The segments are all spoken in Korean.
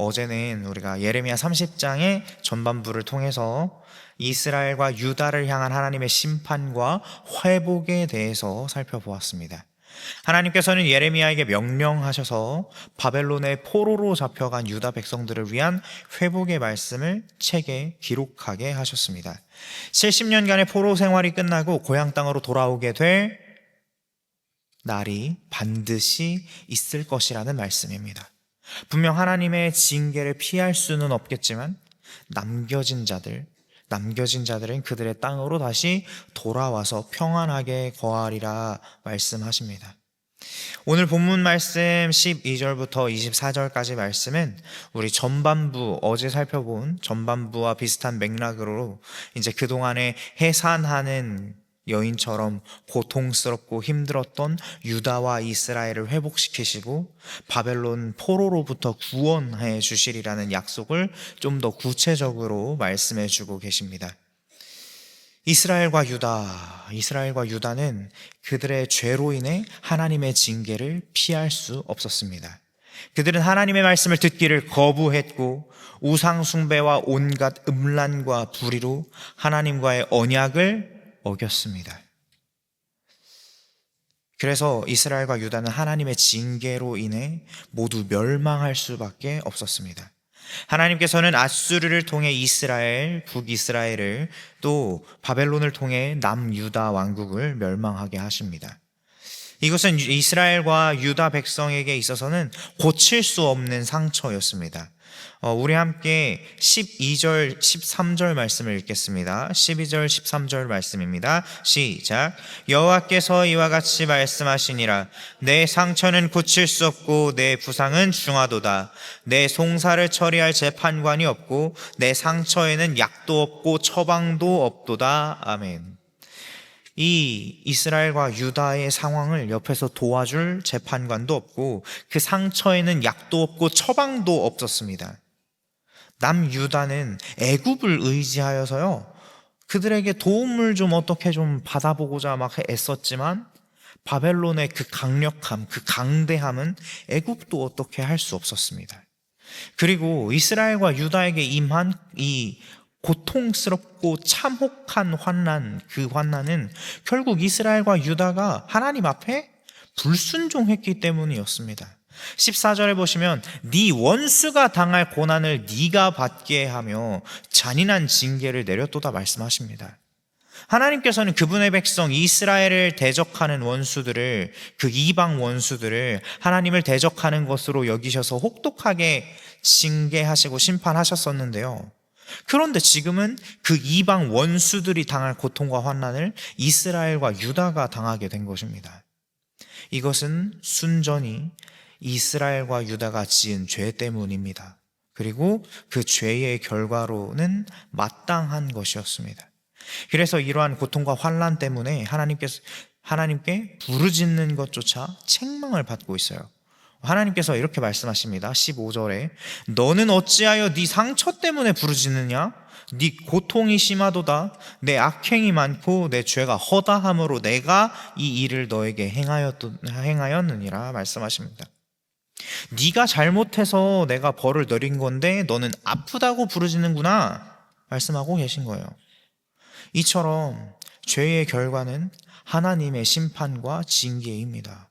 어제는 우리가 예레미야 30장의 전반부를 통해서 이스라엘과 유다를 향한 하나님의 심판과 회복에 대해서 살펴보았습니다. 하나님께서는 예레미야에게 명령하셔서 바벨론의 포로로 잡혀간 유다 백성들을 위한 회복의 말씀을 책에 기록하게 하셨습니다. 70년간의 포로 생활이 끝나고 고향 땅으로 돌아오게 될 날이 반드시 있을 것이라는 말씀입니다. 분명 하나님의 징계를 피할 수는 없겠지만 남겨진 자들은 그들의 땅으로 다시 돌아와서 평안하게 거하리라 말씀하십니다. 오늘 본문 말씀 12절부터 24절까지 말씀은 우리 전반부, 어제 살펴본 전반부와 비슷한 맥락으로 이제 그동안에 해산하는 여인처럼 고통스럽고 힘들었던 유다와 이스라엘을 회복시키시고 바벨론 포로로부터 구원해 주시리라는 약속을 좀 더 구체적으로 말씀해 주고 계십니다. 이스라엘과 유다는 그들의 죄로 인해 하나님의 징계를 피할 수 없었습니다. 그들은 하나님의 말씀을 듣기를 거부했고 우상 숭배와 온갖 음란과 불의로 하나님과의 언약을 어겼습니다. 그래서 이스라엘과 유다는 하나님의 징계로 인해 모두 멸망할 수밖에 없었습니다. 하나님께서는 아수르를 통해 북이스라엘을 또 바벨론을 통해 남유다 왕국을 멸망하게 하십니다. 이것은 이스라엘과 유다 백성에게 있어서는 고칠 수 없는 상처였습니다. 우리 함께 12절, 13절 말씀을 읽겠습니다. 12절, 13절 말씀입니다. 시작. 여호와께서 이와 같이 말씀하시니라. 내 상처는 고칠 수 없고 내 부상은 중하도다. 내 송사를 처리할 재판관이 없고 내 상처에는 약도 없고 처방도 없도다. 아멘. 이 이스라엘과 유다의 상황을 옆에서 도와줄 재판관도 없고 그 상처에는 약도 없고 처방도 없었습니다. 남유다는 애굽을 의지하여서요, 그들에게 도움을 좀 어떻게 좀 받아보고자 막 애썼지만 바벨론의 그 강력함, 그 강대함은 애굽도 어떻게 할 수 없었습니다. 그리고 이스라엘과 유다에게 임한 이 고통스럽고 참혹한 환난, 그 환난은 결국 이스라엘과 유다가 하나님 앞에 불순종했기 때문이었습니다. 14절에 보시면 네 원수가 당할 고난을 네가 받게 하며 잔인한 징계를 내렸도다 말씀하십니다. 하나님께서는 그분의 백성 이스라엘을 대적하는 원수들을, 그 이방 원수들을 하나님을 대적하는 것으로 여기셔서 혹독하게 징계하시고 심판하셨었는데요, 그런데 지금은 그 이방 원수들이 당할 고통과 환난을 이스라엘과 유다가 당하게 된 것입니다. 이것은 순전히 이스라엘과 유다가 지은 죄 때문입니다. 그리고 그 죄의 결과로는 마땅한 것이었습니다. 그래서 이러한 고통과 환난 때문에 하나님께 부르짖는 것조차 책망을 받고 있어요. 하나님께서 이렇게 말씀하십니다. 15절에 너는 어찌하여 네 상처 때문에 부르짖느냐? 네 고통이 심하도다. 내 악행이 많고 내 죄가 허다함으로 내가 이 일을 너에게 행하였느니라 말씀하십니다. 네가 잘못해서 내가 벌을 내린 건데 너는 아프다고 부르짖는구나 말씀하고 계신 거예요. 이처럼 죄의 결과는 하나님의 심판과 징계입니다.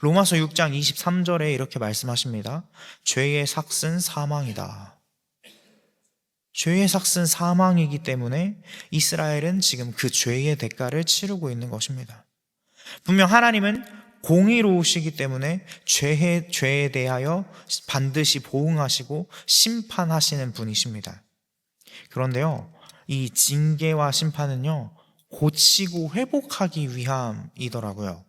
로마서 6장 23절에 이렇게 말씀하십니다. 죄의 삭은 사망이다. 죄의 삭은 사망이기 때문에 이스라엘은 지금 그 죄의 대가를 치르고 있는 것입니다. 분명 하나님은 공의로우시기 때문에 죄에 대하여 반드시 보응하시고 심판하시는 분이십니다. 그런데요, 이 징계와 심판은요, 고치고 회복하기 위함이더라고요.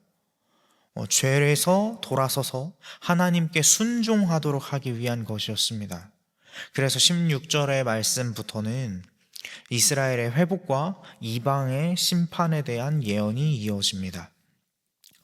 죄에서 돌아서서 하나님께 순종하도록 하기 위한 것이었습니다. 그래서 16절의 말씀부터는 이스라엘의 회복과 이방의 심판에 대한 예언이 이어집니다.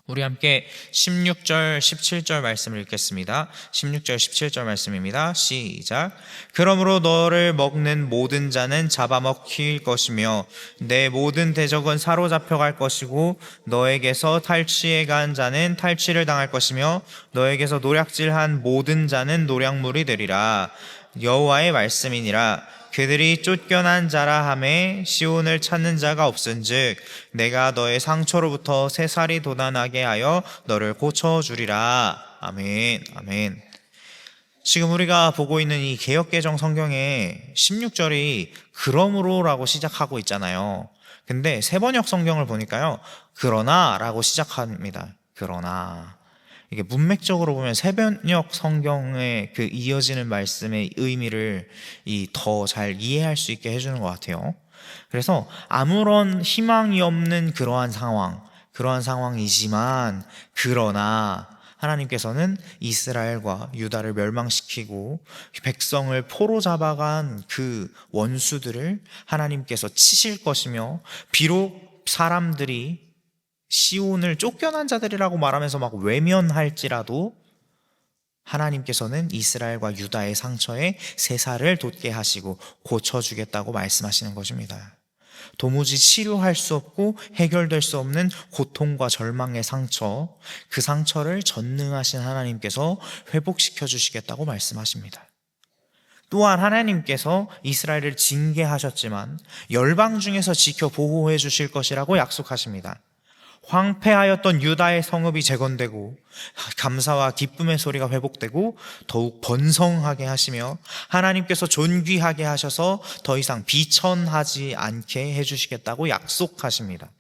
우리 함께 16절, 17절 말씀을 읽겠습니다. 16절, 17절 말씀입니다. 시작. 그러므로 너를 먹는 모든 자는 잡아먹힐 것이며 내 모든 대적은 사로잡혀 갈 것이고 너에게서 탈취해 간 자는 탈취를 당할 것이며 너에게서 노략질한 모든 자는 노략물이 되리라. 여호와의 말씀이니라. 그들이 쫓겨난 자라 하매 시온을 찾는 자가 없은즉 내가 너의 상처로부터 새살이 돋아나게 하여 너를 고쳐주리라. 아멘. 아멘. 지금 우리가 보고 있는 이 개역개정 성경의 16절이 그러므로라고 시작하고 있잖아요. 근데 세번역 성경을 보니까요, 그러나라고 시작합니다. 그러나. 이게 문맥적으로 보면 세번역 성경의 그 이어지는 말씀의 의미를 더 잘 이해할 수 있게 해주는 것 같아요. 그래서 아무런 희망이 없는 그러한 상황이지만 그러나 하나님께서는 이스라엘과 유다를 멸망시키고 백성을 포로 잡아간 그 원수들을 하나님께서 치실 것이며, 비록 사람들이 시온을 쫓겨난 자들이라고 말하면서 막 외면할지라도 하나님께서는 이스라엘과 유다의 상처에 새살을 돋게 하시고 고쳐주겠다고 말씀하시는 것입니다. 도무지 치료할 수 없고 해결될 수 없는 고통과 절망의 상처, 그 상처를 전능하신 하나님께서 회복시켜 주시겠다고 말씀하십니다. 또한 하나님께서 이스라엘을 징계하셨지만 열방 중에서 지켜 보호해 주실 것이라고 약속하십니다. 황폐하였던 유다의 성읍이 재건되고 감사와 기쁨의 소리가 회복되고 더욱 번성하게 하시며 하나님께서 존귀하게 하셔서 더 이상 비천하지 않게 해주시겠다고 약속하십니다.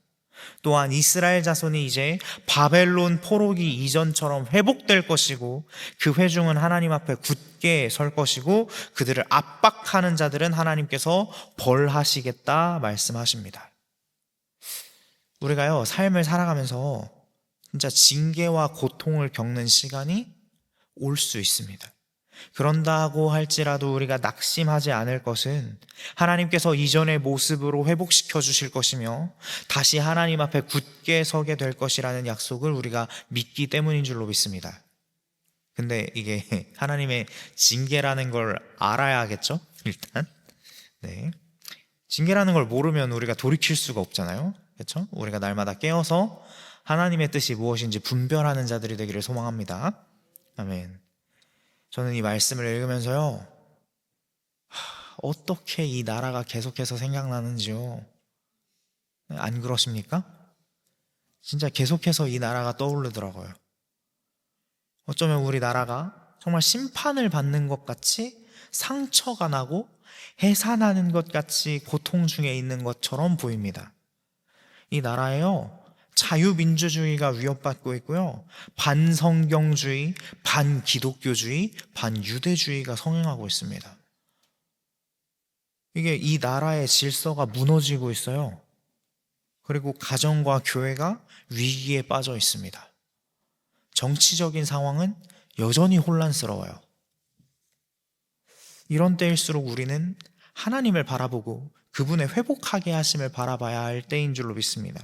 또한 이스라엘 자손이 이제 바벨론 포로기 이전처럼 회복될 것이고 그 회중은 하나님 앞에 굳게 설 것이고 그들을 압박하는 자들은 하나님께서 벌하시겠다 말씀하십니다. 우리가요, 삶을 살아가면서 진짜 징계와 고통을 겪는 시간이 올 수 있습니다. 그런다고 할지라도 우리가 낙심하지 않을 것은 하나님께서 이전의 모습으로 회복시켜 주실 것이며 다시 하나님 앞에 굳게 서게 될 것이라는 약속을 우리가 믿기 때문인 줄로 믿습니다. 근데 이게 하나님의 징계라는 걸 알아야겠죠? 일단. 네. 징계라는 걸 모르면 우리가 돌이킬 수가 없잖아요. 그렇죠? 우리가 날마다 깨어서 하나님의 뜻이 무엇인지 분별하는 자들이 되기를 소망합니다. 아멘. 저는 이 말씀을 읽으면서요, 어떻게 이 나라가 계속해서 생각나는지요. 안 그러십니까? 진짜 계속해서 이 나라가 떠오르더라고요. 어쩌면 우리 나라가 정말 심판을 받는 것 같이 상처가 나고 해산하는 것 같이 고통 중에 있는 것처럼 보입니다. 이 나라에요, 자유민주주의가 위협받고 있고요, 반성경주의, 반기독교주의, 반유대주의가 성행하고 있습니다. 이게 이 나라의 질서가 무너지고 있어요. 그리고 가정과 교회가 위기에 빠져 있습니다. 정치적인 상황은 여전히 혼란스러워요. 이런 때일수록 우리는 하나님을 바라보고 그분의 회복하게 하심을 바라봐야 할 때인 줄로 믿습니다.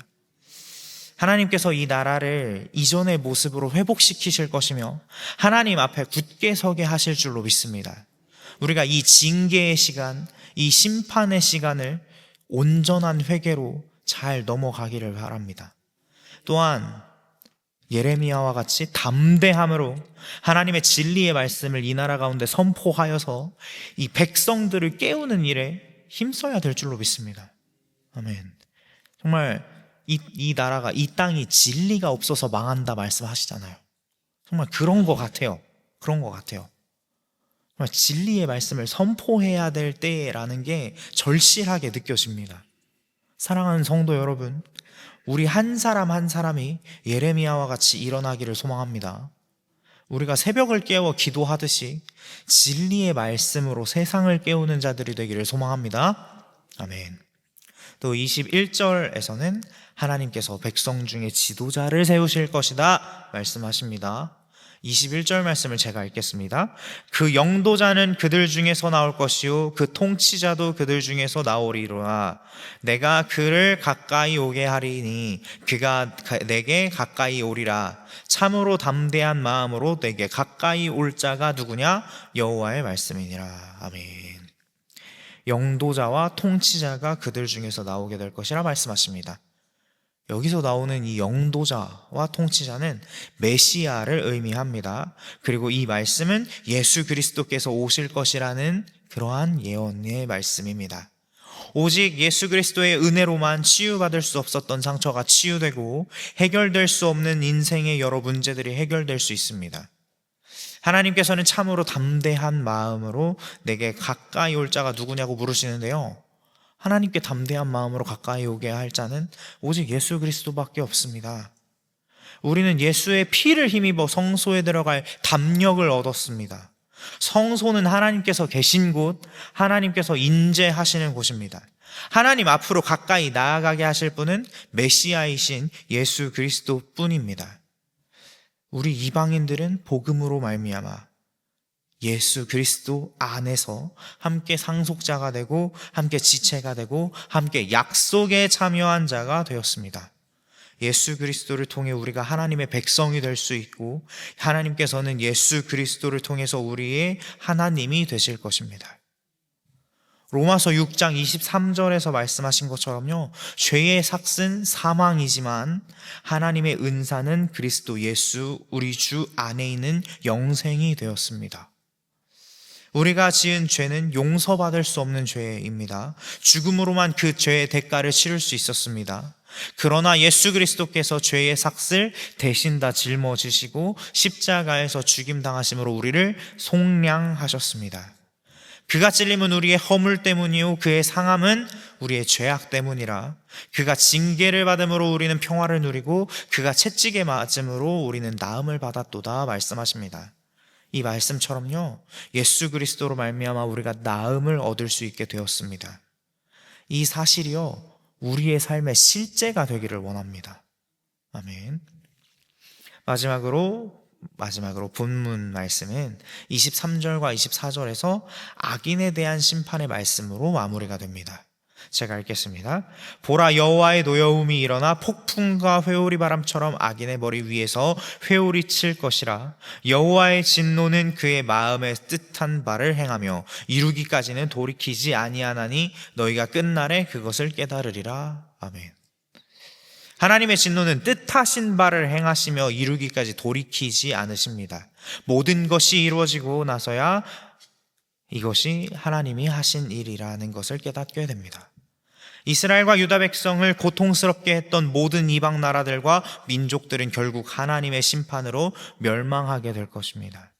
하나님께서 이 나라를 이전의 모습으로 회복시키실 것이며 하나님 앞에 굳게 서게 하실 줄로 믿습니다. 우리가 이 징계의 시간, 이 심판의 시간을 온전한 회개로 잘 넘어가기를 바랍니다. 또한 예레미야와 같이 담대함으로 하나님의 진리의 말씀을 이 나라 가운데 선포하여서 이 백성들을 깨우는 일에 힘써야 될 줄로 믿습니다. 아멘. 정말 이 나라가, 이 땅이 진리가 없어서 망한다 말씀하시잖아요. 정말 그런 것 같아요. 그런 것 같아요. 정말 진리의 말씀을 선포해야 될 때라는 게 절실하게 느껴집니다. 사랑하는 성도 여러분, 우리 한 사람 한 사람이 예레미야와 같이 일어나기를 소망합니다. 우리가 새벽을 깨워 기도하듯이 진리의 말씀으로 세상을 깨우는 자들이 되기를 소망합니다. 아멘. 또 21절에서는 하나님께서 백성 중에 지도자를 세우실 것이다 말씀하십니다. 21절 말씀을 제가 읽겠습니다. 그 영도자는 그들 중에서 나올 것이요 그 통치자도 그들 중에서 나오리로라. 내가 그를 가까이 오게 하리니 그가 내게 가까이 오리라. 참으로 담대한 마음으로 내게 가까이 올 자가 누구냐? 여호와의 말씀이니라. 아멘. 영도자와 통치자가 그들 중에서 나오게 될 것이라 말씀하십니다. 여기서 나오는 이 영도자와 통치자는 메시아를 의미합니다. 그리고 이 말씀은 예수 그리스도께서 오실 것이라는 그러한 예언의 말씀입니다. 오직 예수 그리스도의 은혜로만 치유받을 수 없었던 상처가 치유되고 해결될 수 없는 인생의 여러 문제들이 해결될 수 있습니다. 하나님께서는 참으로 담대한 마음으로 내게 가까이 올 자가 누구냐고 물으시는데요, 하나님께 담대한 마음으로 가까이 오게 할 자는 오직 예수 그리스도밖에 없습니다. 우리는 예수의 피를 힘입어 성소에 들어갈 담력을 얻었습니다. 성소는 하나님께서 계신 곳, 하나님께서 인재하시는 곳입니다. 하나님 앞으로 가까이 나아가게 하실 분은 메시아이신 예수 그리스도 뿐입니다. 우리 이방인들은 복음으로 말미암아 예수 그리스도 안에서 함께 상속자가 되고 함께 지체가 되고 함께 약속에 참여한 자가 되었습니다. 예수 그리스도를 통해 우리가 하나님의 백성이 될 수 있고 하나님께서는 예수 그리스도를 통해서 우리의 하나님이 되실 것입니다. 로마서 6장 23절에서 말씀하신 것처럼요, 죄의 삭은 사망이지만 하나님의 은사는 그리스도 예수 우리 주 안에 있는 영생이 되었습니다. 우리가 지은 죄는 용서받을 수 없는 죄입니다. 죽음으로만 그 죄의 대가를 치를 수 있었습니다. 그러나 예수 그리스도께서 죄의 삭을 대신 다 짊어지시고 십자가에서 죽임당하심으로 우리를 속량하셨습니다. 그가 찔림은 우리의 허물 때문이요 그의 상함은 우리의 죄악 때문이라. 그가 징계를 받음으로 우리는 평화를 누리고 그가 채찍에 맞음으로 우리는 나음을 받았도다 말씀하십니다. 이 말씀처럼요, 예수 그리스도로 말미암아 우리가 나음을 얻을 수 있게 되었습니다. 이 사실이요 우리의 삶의 실제가 되기를 원합니다. 아멘. 마지막으로 본문 말씀은 23절과 24절에서 악인에 대한 심판의 말씀으로 마무리가 됩니다. 제가 읽겠습니다. 보라, 여호와의 노여움이 일어나 폭풍과 회오리 바람처럼 악인의 머리 위에서 회오리 칠 것이라. 여호와의 진노는 그의 마음에 뜻한 바를 행하며 이루기까지는 돌이키지 아니하나니 너희가 끝날에 그것을 깨달으리라. 아멘. 하나님의 진노는 뜻하신 바를 행하시며 이루기까지 돌이키지 않으십니다. 모든 것이 이루어지고 나서야 이것이 하나님이 하신 일이라는 것을 깨닫게 됩니다. 이스라엘과 유다 백성을 고통스럽게 했던 모든 이방 나라들과 민족들은 결국 하나님의 심판으로 멸망하게 될 것입니다.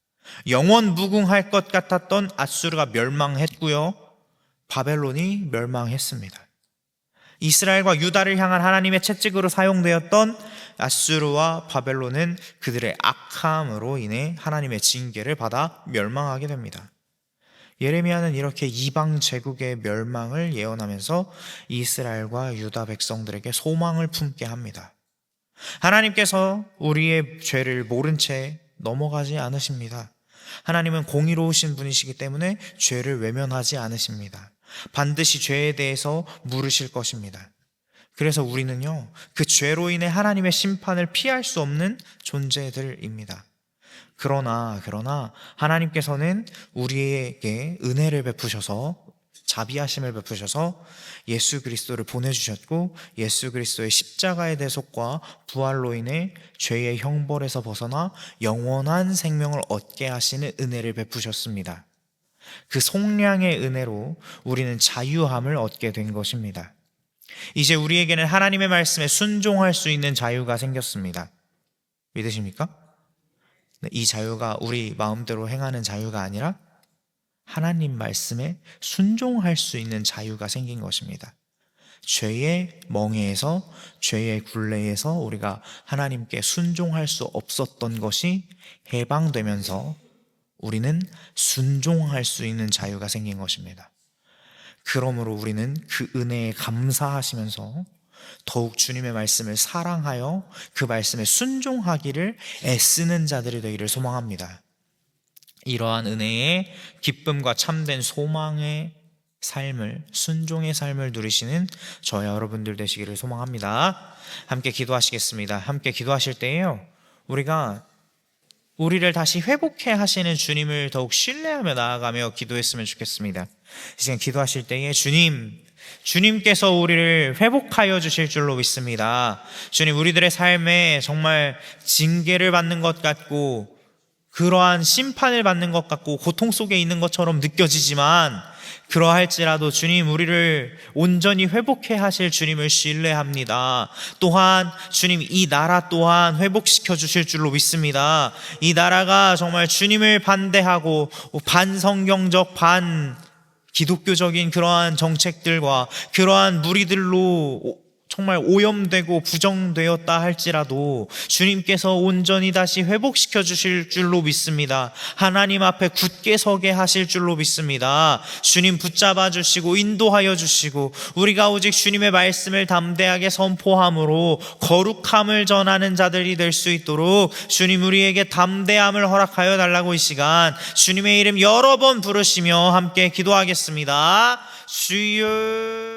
영원 무궁할 것 같았던 아수르가 멸망했고요, 바벨론이 멸망했습니다. 이스라엘과 유다를 향한 하나님의 채찍으로 사용되었던 아수르와 바벨론은 그들의 악함으로 인해 하나님의 징계를 받아 멸망하게 됩니다. 예레미야는 이렇게 이방 제국의 멸망을 예언하면서 이스라엘과 유다 백성들에게 소망을 품게 합니다. 하나님께서 우리의 죄를 모른 채 넘어가지 않으십니다. 하나님은 공의로우신 분이시기 때문에 죄를 외면하지 않으십니다. 반드시 죄에 대해서 물으실 것입니다. 그래서 우리는요, 그 죄로 인해 하나님의 심판을 피할 수 없는 존재들입니다. 그러나 하나님께서는 우리에게 은혜를 베푸셔서, 자비하심을 베푸셔서 예수 그리스도를 보내주셨고, 예수 그리스도의 십자가의 대속과 부활로 인해 죄의 형벌에서 벗어나 영원한 생명을 얻게 하시는 은혜를 베푸셨습니다. 그 속량의 은혜로 우리는 자유함을 얻게 된 것입니다. 이제 우리에게는 하나님의 말씀에 순종할 수 있는 자유가 생겼습니다. 믿으십니까? 이 자유가 우리 마음대로 행하는 자유가 아니라 하나님 말씀에 순종할 수 있는 자유가 생긴 것입니다. 죄의 멍에에서, 죄의 굴레에서 우리가 하나님께 순종할 수 없었던 것이 해방되면서 우리는 순종할 수 있는 자유가 생긴 것입니다. 그러므로 우리는 그 은혜에 감사하시면서 더욱 주님의 말씀을 사랑하여 그 말씀에 순종하기를 애쓰는 자들이 되기를 소망합니다. 이러한 은혜의 기쁨과 참된 소망의 삶을, 순종의 삶을 누리시는 저와 여러분들 되시기를 소망합니다. 함께 기도하시겠습니다. 함께 기도하실 때에요, 우리를 다시 회복해 하시는 주님을 더욱 신뢰하며 나아가며 기도했으면 좋겠습니다. 이 시간 기도하실 때에 주님께서 우리를 회복하여 주실 줄로 믿습니다. 주님, 우리들의 삶에 정말 징계를 받는 것 같고 그러한 심판을 받는 것 같고 고통 속에 있는 것처럼 느껴지지만, 그러할지라도 주님, 우리를 온전히 회복해 하실 주님을 신뢰합니다. 또한 주님, 이 나라 또한 회복시켜 주실 줄로 믿습니다. 이 나라가 정말 주님을 반대하고 반성경적 기독교적인 그러한 정책들과 그러한 무리들로 정말 오염되고 부정되었다 할지라도 주님께서 온전히 다시 회복시켜 주실 줄로 믿습니다. 하나님 앞에 굳게 서게 하실 줄로 믿습니다. 주님 붙잡아 주시고 인도하여 주시고, 우리가 오직 주님의 말씀을 담대하게 선포함으로 거룩함을 전하는 자들이 될 수 있도록 주님, 우리에게 담대함을 허락하여 달라고 이 시간 주님의 이름 여러 번 부르시며 함께 기도하겠습니다. 주여.